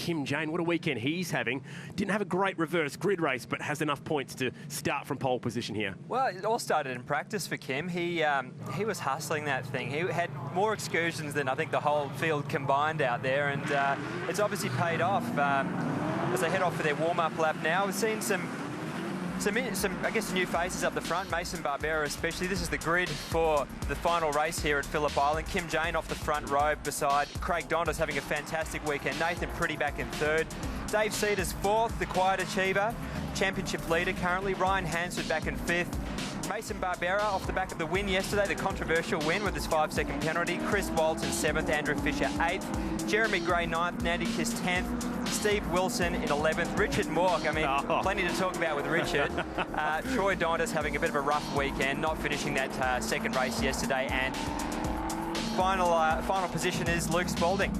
Kim Jane, what a weekend he's having. Didn't have a great reverse grid race, but has enough points to start from pole position here. Well, it all started in practice for Kim. He was hustling that thing. He had more excursions than I think the whole field combined out there, and it's obviously paid off. As they head off for their warm-up lap now, we've seen some, I guess, new faces up the front. Mason Barbera especially. This is the grid for the final race here at Phillip Island. Kim Jane off the front row beside Craig Dondas having a fantastic weekend. Nathan Pretty back in third. Dave Cedars fourth, the quiet achiever. Championship leader currently. Ryan Hansford back in fifth. Mason Barbera off the back of the win yesterday, the controversial win with his 5-second penalty. Chris Walton 7th, Andrew Fisher 8th. Jeremy Gray 9th, Nandy Kiss 10th. Steve Wilson in 11th. Richard Mork, I mean, plenty to talk about with Richard. Troy Dondas having a bit of a rough weekend, not finishing that second race yesterday. And final position is Luke Spalding.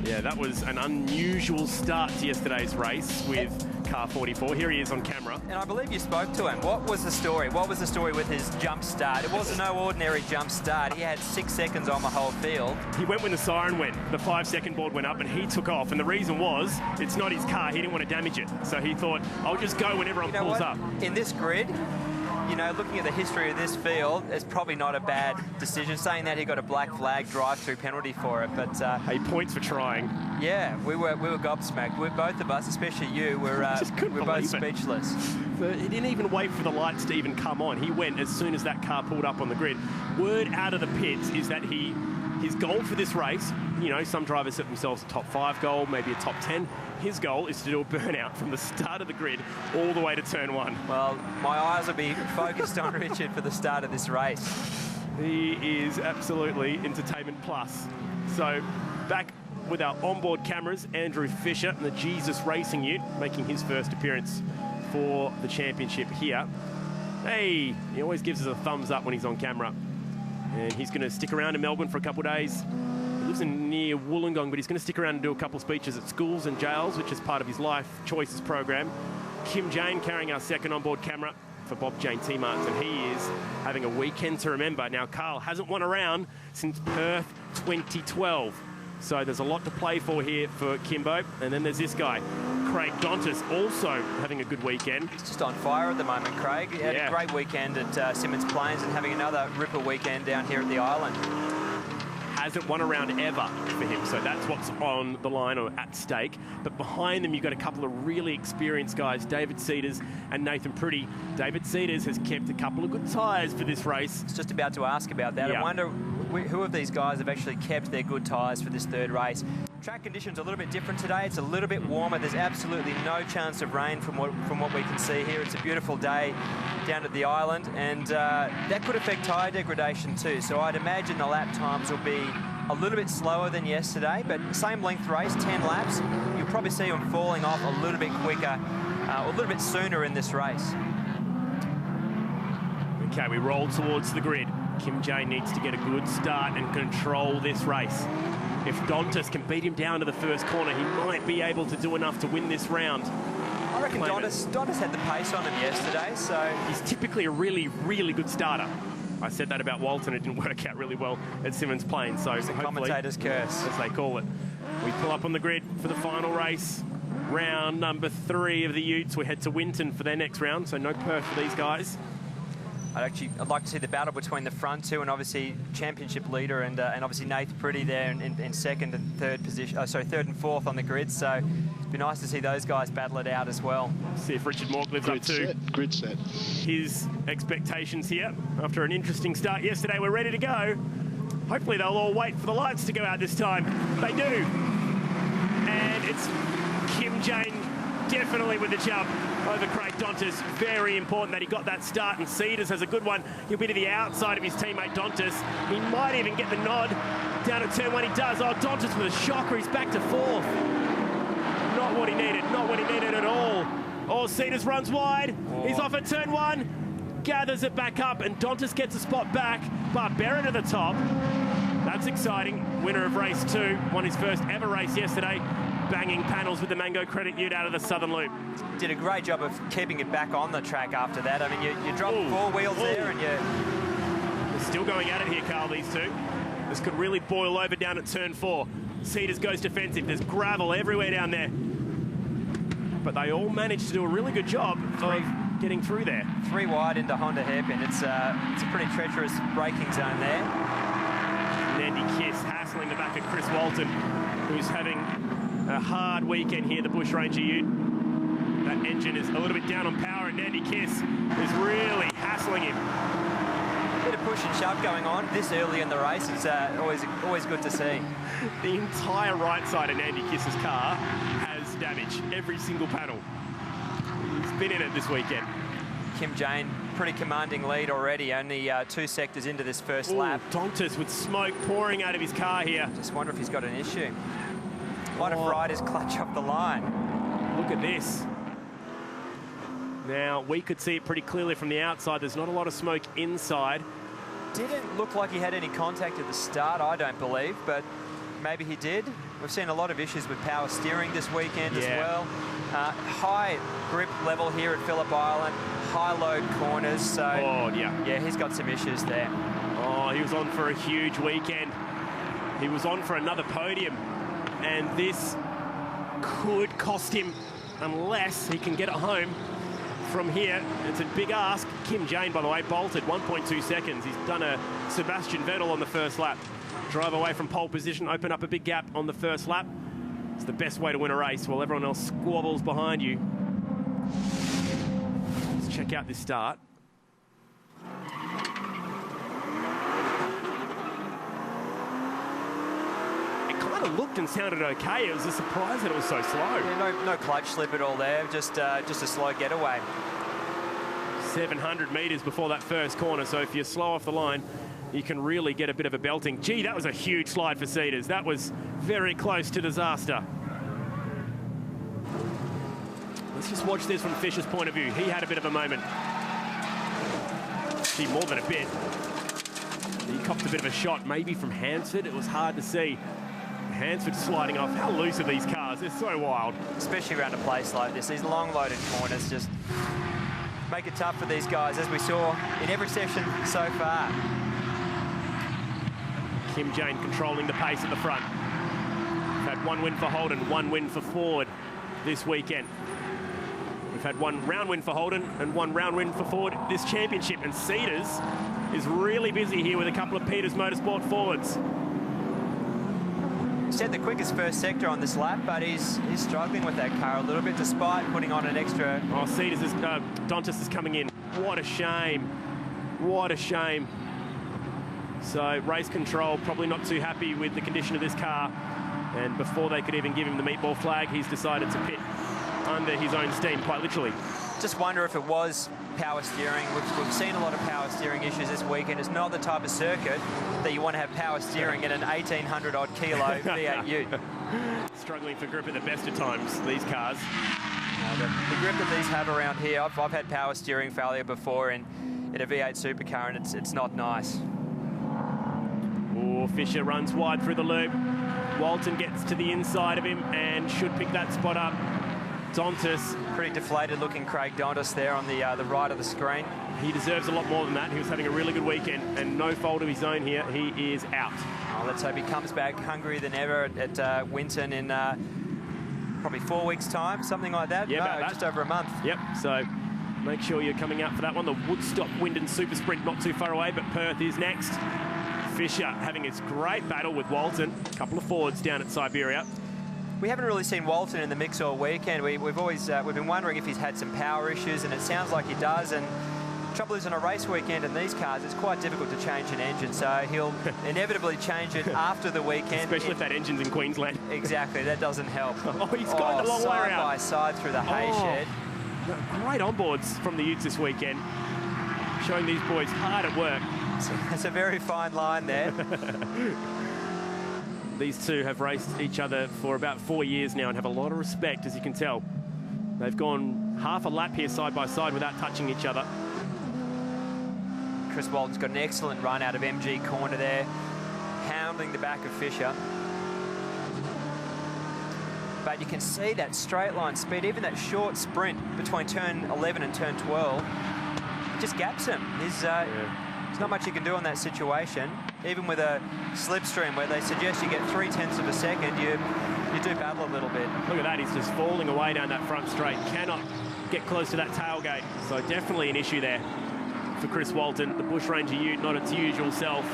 Yeah, that was an unusual start to yesterday's race with car 44. Here he is on camera. And I believe you spoke to him. What was the story? What was the story with his jump start? It wasn't no ordinary jump start. He had 6 seconds on the whole field. He went when the siren went. The 5-second board went up and he took off. And the reason was, it's not his car. He didn't want to damage it. So he thought, I'll just go when everyone pulls up. In this grid, you know, looking at the history of this field, it's probably not a bad decision. Saying that, he got a black flag drive-through penalty for it, but hey, points for trying. Yeah, we were gobsmacked. Both of us, especially you, were both speechless. But he didn't even wait for the lights to even come on. He went as soon as that car pulled up on the grid. Word out of the pits is that his goal for this race, you know, some drivers set themselves a top 5 goal, maybe a top 10. His goal is to do a burnout from the start of the grid all the way to turn 1. Well, my eyes will be focused on Richard for the start of this race. He is absolutely entertainment plus. So back with our onboard cameras, Andrew Fisher and the Jesus Racing Ute making his first appearance for the championship here. Hey, he always gives us a thumbs up when he's on camera. And he's going to stick around in Melbourne for a couple of days. He lives near Wollongong, but he's going to stick around and do a couple of speeches at schools and jails, which is part of his Life Choices program. Kim Jane carrying our second onboard camera for Bob Jane T-Marts, and he is having a weekend to remember. Now, Carl hasn't won a round since Perth 2012. So there's a lot to play for here for Kimbo. And then there's this guy, Craig Dontas, also having a good weekend. He's just on fire at the moment, Craig. He had a great weekend at Simmons Plains and having another ripper weekend down here at the island. Hasn't won a round ever for him, so that's what's on the line or at stake. But behind them, you've got a couple of really experienced guys, David Cedars and Nathan Pretty. David Cedars has kept a couple of good tyres for this race. I was just about to ask about that. I wonder who of these guys have actually kept their good tyres for this third race. Track conditions are a little bit different today. It's a little bit warmer. There's absolutely no chance of rain from what we can see here. It's a beautiful day down at the island, and that could affect tyre degradation too. So I'd imagine the lap times will be a little bit slower than yesterday, but same length race, 10 laps. You'll probably see them falling off a little bit quicker, a little bit sooner in this race. Okay, we roll towards the grid. Kim Jane needs to get a good start and control this race. If Dontas can beat him down to the first corner, he might be able to do enough to win this round. I reckon Dontas had the pace on him yesterday, so... He's typically a really, really good starter. I said that about Walton. It didn't work out really well at Simmons Plains, so it's the commentator's curse, as they call it. We pull up on the grid for the final race. Round number 3 of the Utes. We head to Winton for their next round, so no Perth for these guys. I'd like to see the battle between the front two and obviously championship leader and obviously Nathan Pretty there in second and third position. Third and fourth on the grid. So it'd be nice to see those guys battle it out as well. See if Richard Mork lives up to grid set. His expectations here after an interesting start yesterday. We're ready to go. Hopefully they'll all wait for the lights to go out this time. They do. And it's Kim Jane definitely with the jump over Craig Dontas. Very important that he got that start, and Cedars has a good one. He'll be to the outside of his teammate Dontas. He might even get the nod down at turn 1. He does. Oh, Dontas with a shocker. He's back to 4th. Not what he needed. Not what he needed at all. Oh, Cedars runs wide. He's off at turn 1. Gathers it back up, and Dontas gets a spot back. Barbera to the top. That's exciting. Winner of race 2. Won his first ever race yesterday. Banging panels with the Mango Credit Ute out of the Southern Loop. Did a great job of keeping it back on the track after that. I mean, you drop 4 wheels there and They're still going at it here, Carl, these two. This could really boil over down at turn 4. Cedars goes defensive. There's gravel everywhere down there. But they all managed to do a really good job of getting through there. 3 wide into Honda hairpin. It's a pretty treacherous braking zone there. Andy Kiss hassling the back of Chris Walton, who's having a hard weekend here, the Bush Ranger Ute. That engine is a little bit down on power, and Andy Kiss is really hassling him. Bit of push and shove going on this early in the race. It's always good to see. The entire right side of Andy Kiss's car has damage, every single panel. He's been in it this weekend. Kim Jane, pretty commanding lead already, only 2 sectors into this first lap. Dontas with smoke pouring out of his car here. Just wonder if he's got an issue. Might have fried his clutch off the line. Look at this. Now, we could see it pretty clearly from the outside. There's not a lot of smoke inside. Didn't look like he had any contact at the start, I don't believe, but maybe he did. We've seen a lot of issues with power steering this weekend as well. High grip level here at Phillip Island, high load corners, so yeah, he's got some issues there. Oh, he was on for a huge weekend. He was on for another podium, and this could cost him unless he can get it home from here. It's a big ask. Kim Jane, by the way, bolted 1.2 seconds. He's done a Sebastian Vettel on the first lap. Drive away from pole position, open up a big gap on the first lap. It's the best way to win a race while everyone else squabbles behind you. Let's check out this start. It kind of looked and sounded okay. It was a surprise that it was so slow. Yeah, no clutch slip at all there, just a slow getaway. 700 metres before that first corner, so if you're slow off the line, you can really get a bit of a belting. Gee, that was a huge slide for Cedars. That was very close to disaster. Let's just watch this from Fisher's point of view. He had a bit of a moment. See, more than a bit. He copped a bit of a shot, maybe from Hansford. It was hard to see. Hansford sliding off. How loose are these cars? They're so wild. Especially around a place like this. These long loaded corners just make it tough for these guys, as we saw in every session so far. Kim Jane controlling the pace at the front. We've had 1 win for Holden, 1 win for Ford this weekend. We've had 1 round win for Holden and 1 round win for Ford this championship. And Cedars is really busy here with a couple of Peters Motorsport forwards. He's had the quickest first sector on this lap, but he's struggling with that car a little bit, despite putting on an extra. Oh, Cedars is, Dontas is coming in. What a shame. What a shame. So race control probably not too happy with the condition of this car. And before they could even give him the meatball flag, he's decided to pit under his own steam, quite literally. Just wonder if it was power steering. We've seen a lot of power steering issues this weekend. It's not the type of circuit that you want to have power steering in an 1,800 odd kilo V8 Ute. Struggling for grip at the best of times, these cars. The grip that these have around here, I've had power steering failure before in a V8 supercar, and it's not nice. Oh, Fisher runs wide through the loop. Walton gets to the inside of him and should pick that spot up. Dontas. Pretty deflated looking Craig Dontas there on the right of the screen. He deserves a lot more than that. He was having a really good weekend and no fault of his own here. He is out. Oh, let's hope he comes back hungrier than ever at Winton in probably 4 weeks' time, something like that. Yeah, no, just over a month. Yep, so make sure you're coming out for that one. The Woodstock Wyndon Super Sprint not too far away, but Perth is next. Fisher having his great battle with Walton. A couple of Fords down at Siberia. We haven't really seen Walton in the mix all weekend. We've been wondering if he's had some power issues, and it sounds like he does. And trouble is, on a race weekend in these cars, it's quite difficult to change an engine, so he'll inevitably change it after the weekend. Especially if that engine's in Queensland. Exactly, that doesn't help. Oh, he's got the long way around. Side by side through the hay shed. Great onboards from the Utes this weekend, showing these boys hard at work. It's a very fine line there. These two have raced each other for about 4 years now and have a lot of respect, as you can tell. They've gone half a lap here side by side without touching each other. Chris Walton's got an excellent run out of MG corner there, hounding the back of Fisher. But you can see that straight line speed, even that short sprint between turn 11 and turn 12, it just gaps him. There's not much you can do in that situation. Even with a slipstream where they suggest you get 0.3 of a second, you do battle a little bit. Look at that, he's just falling away down that front straight. Cannot get close to that tailgate. So definitely an issue there for Chris Walton, the Bush Ranger ute, not its usual self.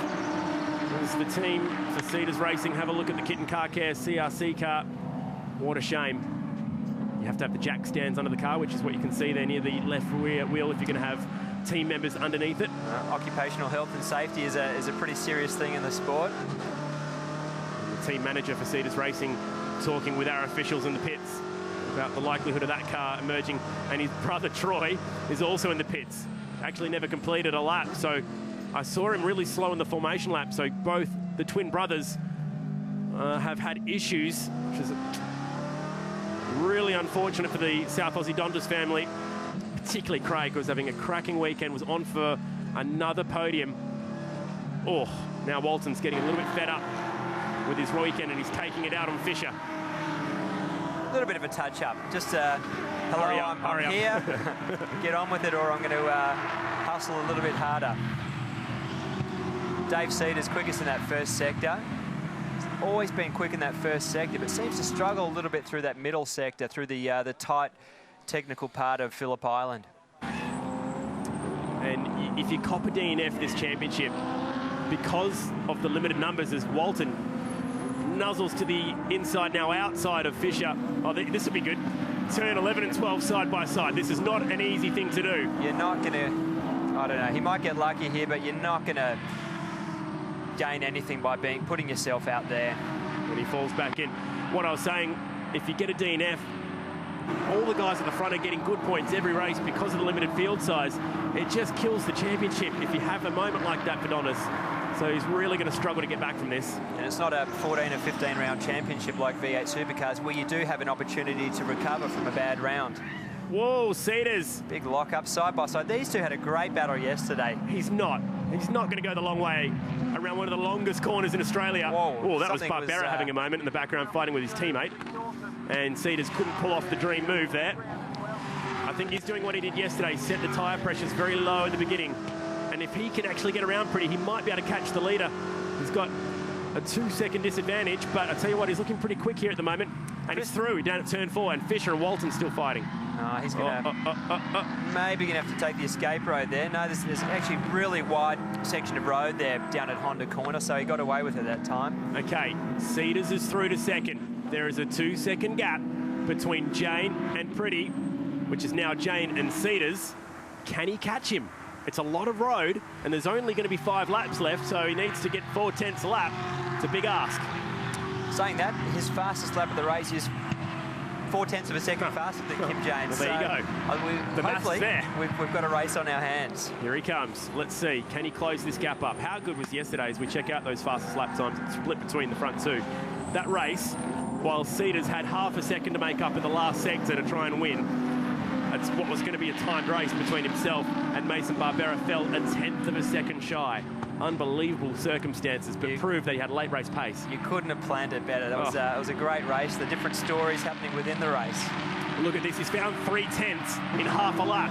As the team for Cedars Racing have a look at the Kit and Car Care CRC car. What a shame. You have to have the jack stands under the car, which is what you can see there near the left rear wheel if you're going to have team members underneath it. Occupational health and safety is a pretty serious thing in the sport. The team manager for Cedars Racing talking with our officials in the pits about the likelihood of that car emerging, and his brother Troy is also in the pits. Actually never completed a lap, so I saw him really slow in the formation lap, so both the twin brothers have had issues, which is really unfortunate for the South Aussie Donders family, particularly Craig, who was having a cracking weekend, was on for another podium. Oh, now Walton's getting a little bit fed up with his weekend, and he's taking it out on Fisher. A little bit of a touch-up. Just, hello, I'm here. Get on with it, or I'm going to hustle a little bit harder. Dave Cedars quickest in that first sector. He's always been quick in that first sector, but seems to struggle a little bit through that middle sector, through the tight technical part of Phillip Island. And if you cop a DNF this championship, because of the limited numbers, as Walton nuzzles to the inside, now outside of Fisher. Oh, this will be good. Turn 11 and 12 side by side. This is not an easy thing to do. You're not going to, I don't know, he might get lucky here, but you're not going to gain anything by putting yourself out there. When he falls back in. What I was saying, if you get a DNF, all the guys at the front are getting good points every race because of the limited field size. It just kills the championship if you have a moment like that for Donis. So he's really going to struggle to get back from this. And it's not a 14 or 15 round championship like V8 Supercars, where you do have an opportunity to recover from a bad round. Whoa, Cedars. Big lock up side by side. These two had a great battle yesterday. He's not going to go the long way around one of the longest corners in Australia. Whoa, oh, that was Barbera having a moment in the background, fighting with his teammate. And Cedars couldn't pull off the dream move there. I think he's doing what he did yesterday, set the tyre pressures very low at the beginning. And if he can actually get around pretty, he might be able to catch the leader. He's got a 2-second disadvantage, but I tell you what, he's looking pretty quick here at the moment. And he's through down at turn 4, and Fisher and Walton still fighting. He's going to maybe going to have to take the escape road there. No, there's actually a really wide section of road there down at Honda Corner, so he got away with it that time. Okay, Cedars is through to second. There is a 2-second gap between Jane and Pretty, which is now Jane and Cedars. Can he catch him? It's a lot of road, and there's only going to be 5 laps left, so he needs to get 4/10 a lap. It's a big ask. Saying that, his fastest lap of the race is 4/10 of a second faster than Kim James. Well, there you go. The math's there. We've got a race on our hands. Here he comes. Let's see. Can he close this gap up? How good was yesterday as we check out those fastest lap times? It's split between the front two. That race, while Cedars had half a second to make up in the last sector to try and win, that's what was going to be a timed race between himself and Mason Barbera, fell 1/10 of a second shy. Unbelievable circumstances, but proved that he had late race pace. You couldn't have planned it better. That was a great race. The different stories happening within the race. Look at this. He's found 3/10 in half a lap.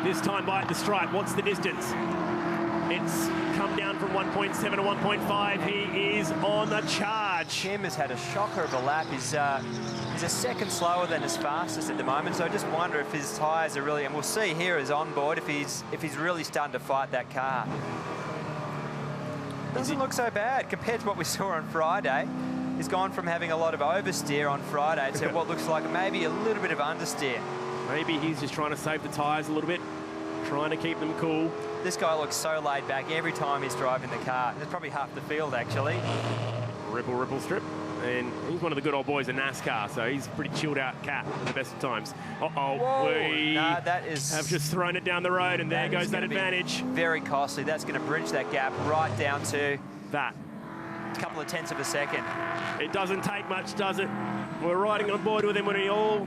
This time by the stripe. What's the distance? It's come down from 1.7 to 1.5. He is on the charge. Kim has had a shocker of a lap. He's a second slower than his fastest at the moment, so I just wonder if his tyres are really, and we'll see here as on board, if he's really starting to fight that car. Doesn't look so bad compared to what we saw on Friday. He's gone from having a lot of oversteer on Friday to what looks like maybe a little bit of understeer. Maybe he's just trying to save the tyres a little bit, trying to keep them cool. This guy looks so laid back every time he's driving the car. There's probably half the field, actually. Ripple strip. And he's one of the good old boys in NASCAR, so he's a pretty chilled out cat at the best of times. We have just thrown it down the road, and there goes that advantage. Very costly. That's going to bridge that gap right down to that. A couple of tenths of a second. It doesn't take much, does it? We're riding on board with him when he all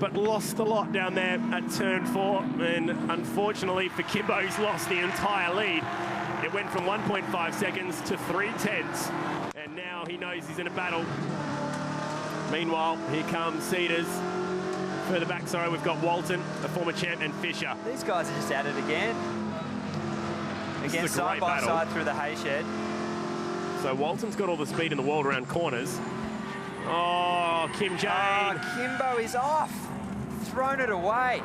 but lost a lot down there at turn 4, and unfortunately for Kimbo, he's lost the entire lead. It went from 1.5 seconds to 3/10. And now he knows he's in a battle. Meanwhile, here comes Cedars. Further back, sorry, we've got Walton, the former champ, and Fisher. These guys are just at it again. Again, side by side through the hay shed. So Walton's got all the speed in the world around corners. Oh, Kim Jane. Oh, Kimbo is off. Thrown it away.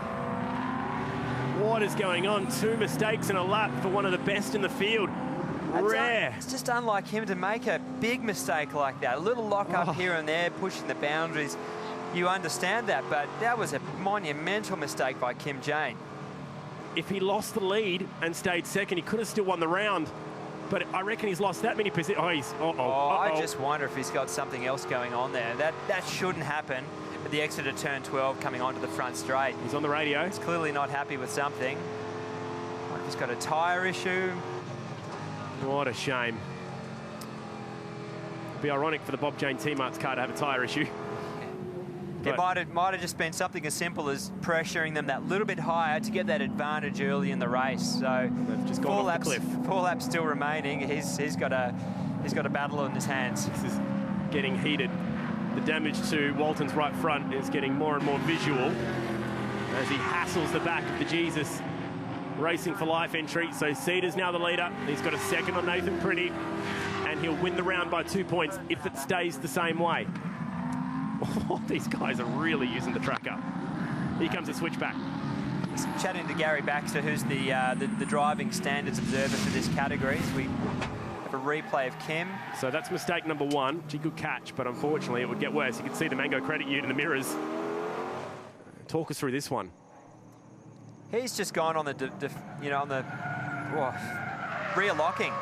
What is going on? 2 mistakes in a lap for one of the best in the field. Rare. It's just unlike him to make a big mistake like that. A little lock up here and there, pushing the boundaries. You understand that, but that was a monumental mistake by Kim Jane. If he lost the lead and stayed second, he could have still won the round. But I reckon he's lost that many positions. Oh, he's... I just wonder if he's got something else going on there. That shouldn't happen at the exit of turn 12 coming onto the front straight. He's on the radio. He's clearly not happy with something. Like he's got a tyre issue. What a shame. It'd be ironic for the Bob Jane T-Mart's car to have a tyre issue. It might have just been something as simple as pressuring them that little bit higher to get that advantage early in the race. So they've just gone off the cliff. 4 laps still remaining. He's got a battle in his hands. This is getting heated. The damage to Walton's right front is getting more and more visual as he hassles the back of the Jesus Racing for Life entry. So Cedar's now the leader. He's got a second on Nathan Pretty, and he'll win the round by 2 points if it stays the same way. Oh, these guys are really using the track up. Here comes a switchback. Chatting to Gary Baxter, who's the driving standards observer for this category. We have a replay of Kim. So that's mistake number 1. Gee, good catch, but unfortunately it would get worse. You can see the Mango Credit Union in the mirrors. Talk us through this one. He's just gone on the rear locking,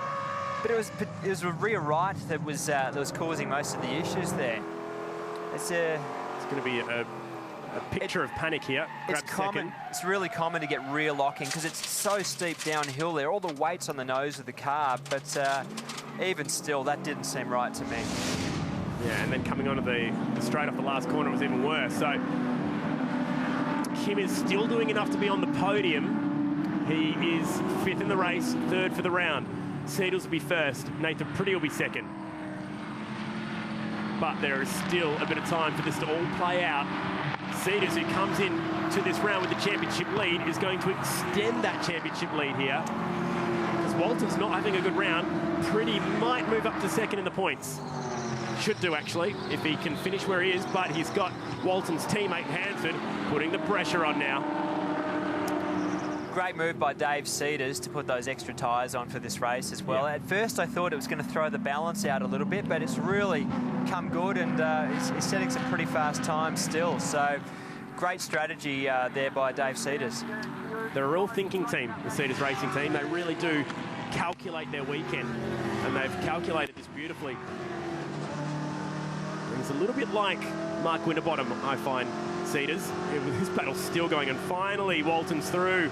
but it was a rear right that was causing most of the issues there. It's going to be a picture of panic here. It's common. It's really common to get rear locking because it's so steep downhill there. All the weight's on the nose of the car, but even still, that didn't seem right to me. Yeah, and then coming onto the straight off the last corner, it was even worse. So Kim is still doing enough to be on the podium. He is 5th in the race, 3rd for the round. Seedles will be 1st. Nathan Pretty will be 2nd. But there is still a bit of time for this to all play out. Cedars, who comes in to this round with the championship lead, is going to extend that championship lead here. Because Walton's not having a good round. Pretty might move up to 2nd in the points. Should do, actually, if he can finish where he is. But he's got Walton's teammate, Hansford, putting the pressure on now. Great move by Dave Cedars to put those extra tyres on for this race as well. Yeah. At first, I thought it was going to throw the balance out a little bit, but it's really come good, and he's setting some pretty fast times still. So, great strategy there by Dave Cedars. They're a real thinking team, the Cedars racing team. They really do calculate their weekend, and they've calculated this beautifully. And it's a little bit like Mark Winterbottom, I find, Cedars. This battle's still going, and finally Walton's through.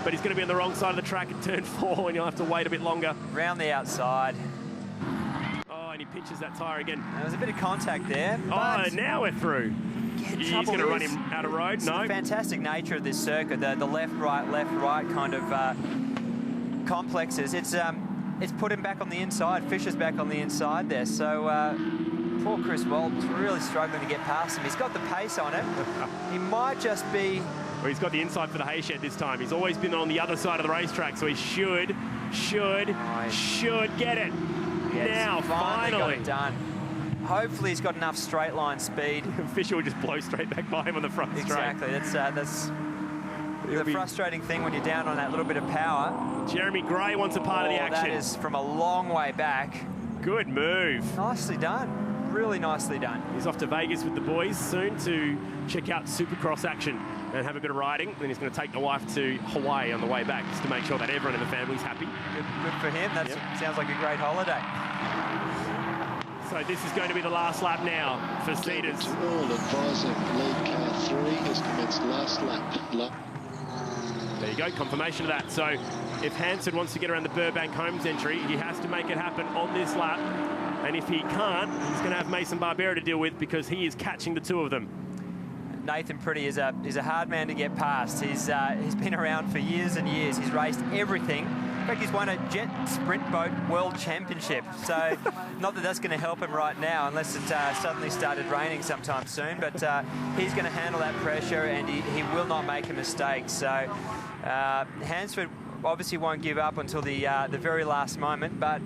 But he's going to be on the wrong side of the track at turn 4, and you'll have to wait a bit longer. Round the outside. Oh, and he pinches that tyre again. There was a bit of contact there. Oh, now we're through. He's going to run him out of road. No. The fantastic nature of this circuit, the left, right kind of complexes. It's put him back on the inside. Fisher's back on the inside there. So poor Chris Walton's really struggling to get past him. He's got the pace on him. He might just be... Well, he's got the inside for the hay shed this time. He's always been on the other side of the racetrack, so he should get it. Now, finally. Got it done. Hopefully he's got enough straight line speed. Fisher will just blow straight back by him on the front straight. Exactly. That's the frustrating thing when you're down on that little bit of power. Jeremy Gray wants a part of the action. That is from a long way back. Good move. Nicely done. Really nicely done. He's off to Vegas with the boys soon to check out Supercross action and have a bit of riding. Then he's going to take the wife to Hawaii on the way back just to make sure that everyone in the family's happy. Good for him. That sounds like a great holiday. So this is going to be the last lap now for Cedars. All advising lead car 3 has commenced last lap. There you go, confirmation of that. So if Hansford wants to get around the Burbank Homes entry, he has to make it happen on this lap. And if he can't, he's going to have Mason Barbera to deal with because he is catching the two of them. Nathan Pretty is a hard man to get past. He's been around for years and years. He's raced everything. In fact, he's won a jet sprint boat world championship. So not that that's going to help him right now unless it suddenly started raining sometime soon. But he's going to handle that pressure, and he will not make a mistake. So Hansford obviously won't give up until the very last moment, but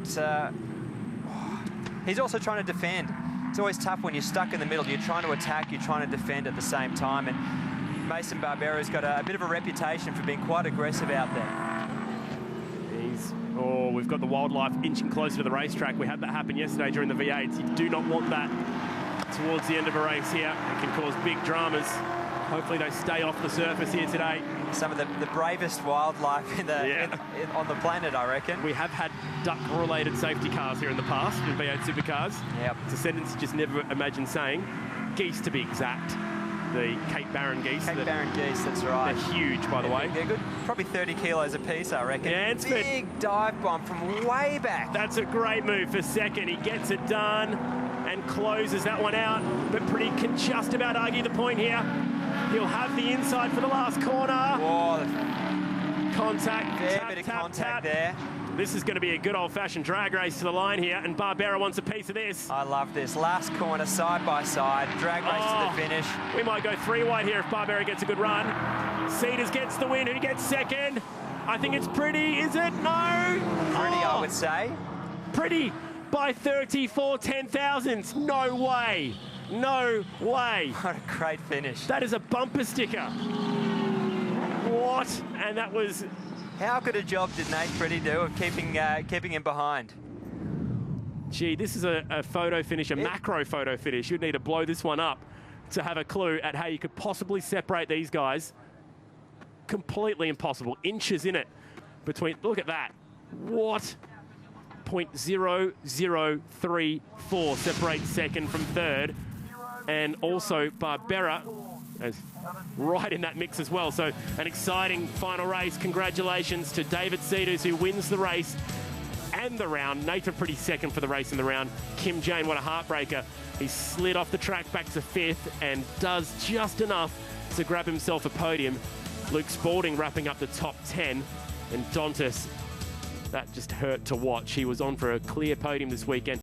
he's also trying to defend. It's always tough when you're stuck in the middle. You're trying to attack, you're trying to defend at the same time. And Mason Barbera's got a bit of a reputation for being quite aggressive out there. We've got the wildlife inching closer to the racetrack. We had that happen yesterday during the V8s. You do not want that towards the end of a race here. It can cause big dramas. Hopefully they stay off the surface here today. Some of the bravest wildlife on the planet, I reckon. We have had duck-related safety cars here in the past in V8 supercars. Yep. It's a sentence you just never imagine saying. Geese, to be exact. The Cape Barren geese. Cape Barren geese, that's right. They're huge, by the way. They're good. Probably 30 kilos a piece, I reckon. Yeah, it's big dive bomb from way back. That's a great move for second. He gets it done and closes that one out. But Pretty can just about argue the point here. He'll have the inside for the last corner. Oh, contact. Fair bit of contact there. This is going to be a good old-fashioned drag race to the line here, and Barbera wants a piece of this. I love this. Last corner, side by side, drag race to the finish. We might go 3 wide here if Barbera gets a good run. Cedars gets the win. Who gets second? I think it's Pretty, is it? No. Pretty, I would say. Pretty by 34 10,000ths. No way. No way. What a great finish. That is a bumper sticker. What? And that was... How good a job did Nate Pretty do of keeping him behind? Gee, this is a photo finish, a macro photo finish. You'd need to blow this one up to have a clue at how you could possibly separate these guys. Completely impossible. Inches in it between... Look at that. What? 0.0034 separates second from third. And also Barbera is right in that mix as well. So an exciting final race. Congratulations to David Cedars, who wins the race and the round. Nathan Pretty second for the race and the round. Kim Jane, what a heartbreaker. He slid off the track back to 5th and does just enough to grab himself a podium. Luke Spalding wrapping up the top 10. And Dantas, that just hurt to watch. He was on for a clear podium this weekend.